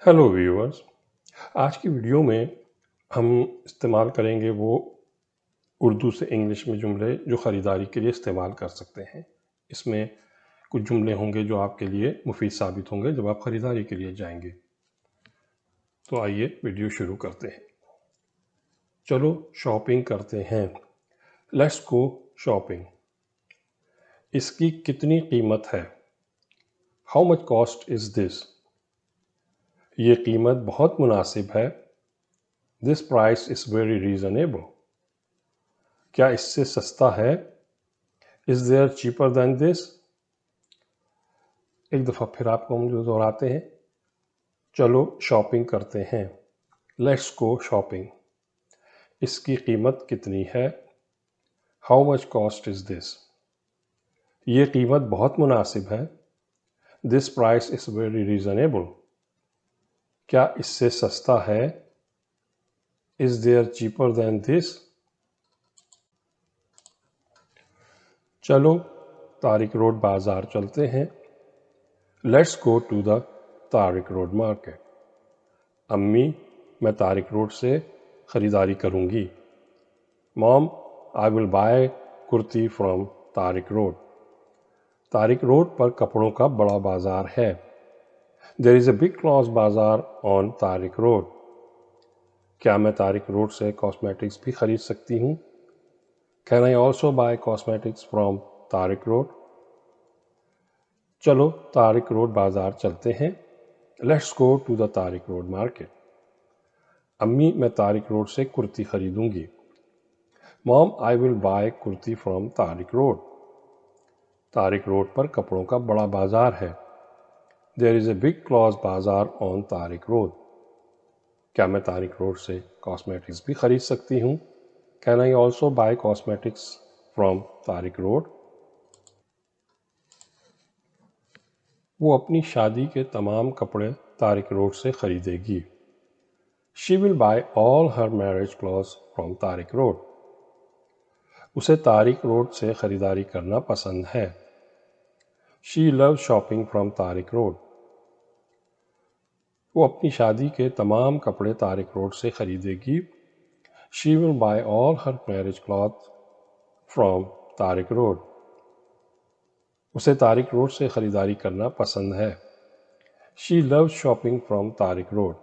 Hello viewers. आज की video में हम इस्तेमाल करेंगे वो उर्दू से इंग्लिश में जुमले जो ख़रीदारी के लिए इस्तेमाल कर सकते हैं। इसमें कुछ जुमले होंगे जो आपके लिए मुफीद साबित होंगे जब आप ख़रीदारी के लिए जाएंगे। तो आइए वीडियो शुरू करते हैं। चलो शॉपिंग करते हैं। Let's go shopping. इसकी कितनी कीमत है? How much cost is this? ये कीमत बहुत मुनासिब है। This price is very reasonable. क्या इससे सस्ता है? Is there cheaper than this? एक दफ़ा फिर आपको हम जो दोहराते हैं। चलो शॉपिंग करते हैं। Let's go shopping. इसकी कीमत कितनी है? How much cost is this? ये कीमत बहुत मुनासिब है। This price is very reasonable. क्या इससे सस्ता है? Is there cheaper than this? चलो तारिक रोड बाज़ार चलते हैं। Let's go to the Tariq road market. अम्मी, मैं तारिक रोड से ख़रीदारी करूँगी। Mom, I will buy kurti from Tariq road. Tariq road पर कपड़ों का बड़ा बाज़ार है। There is a big cloth बाज़ार ऑन तारिक रोड। क्या मैं तारिक रोड से कॉस्मेटिक्स भी ख़रीद सकती हूँ? Can I also buy cosmetics from Tariq road? चलो तारिक रोड बाज़ार चलते हैं। Let's go to the Tariq road market. अम्मी, मैं तारिक रोड से कुर्ती ख़रीदूँगी। Mom, I will buy kurti from Tariq road. Tariq road पर कपड़ों का बड़ा बाज़ार है। There is a big cloth बाज़ार ऑन तारिक रोड। क्या मैं तारिक रोड से कॉस्मेटिक्स भी ख़रीद सकती हूँ? Can I also buy cosmetics from Tariq road? वो अपनी शादी के तमाम कपड़े तारिक रोड से ख़रीदेगी। She will buy all her marriage clothes from Tariq road. उसे तारिक रोड से ख़रीदारी करना पसंद है। She love shopping from Tariq road. वो अपनी शादी के तमाम कपड़े तारिक रोड से ख़रीदेगी। She will buy all her marriage cloth from Tariq road. उसे तारिक रोड से ख़रीदारी करना पसंद है। She love shopping from Tariq road.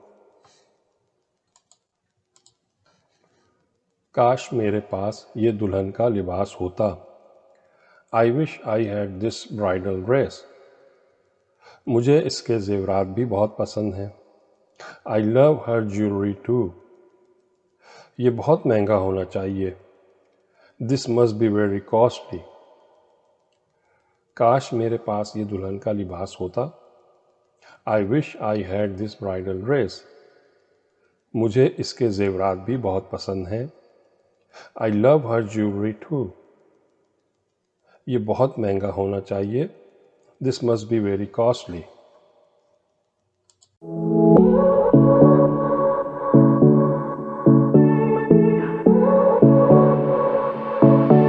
काश मेरे पास ये दुल्हन का लिबास होता। I wish I had this bridal dress. मुझे इसके ज़ेवरात भी बहुत पसंद हैं। I love her jewellery too. ये बहुत महंगा होना चाहिए। This must be very costly. काश मेरे पास ये दुल्हन का लिबास होता। I wish I had this bridal dress. मुझे इसके ज़ेवरात भी बहुत पसंद हैं। I love her jewellery too. ये बहुत महंगा होना चाहिए। This must be very costly.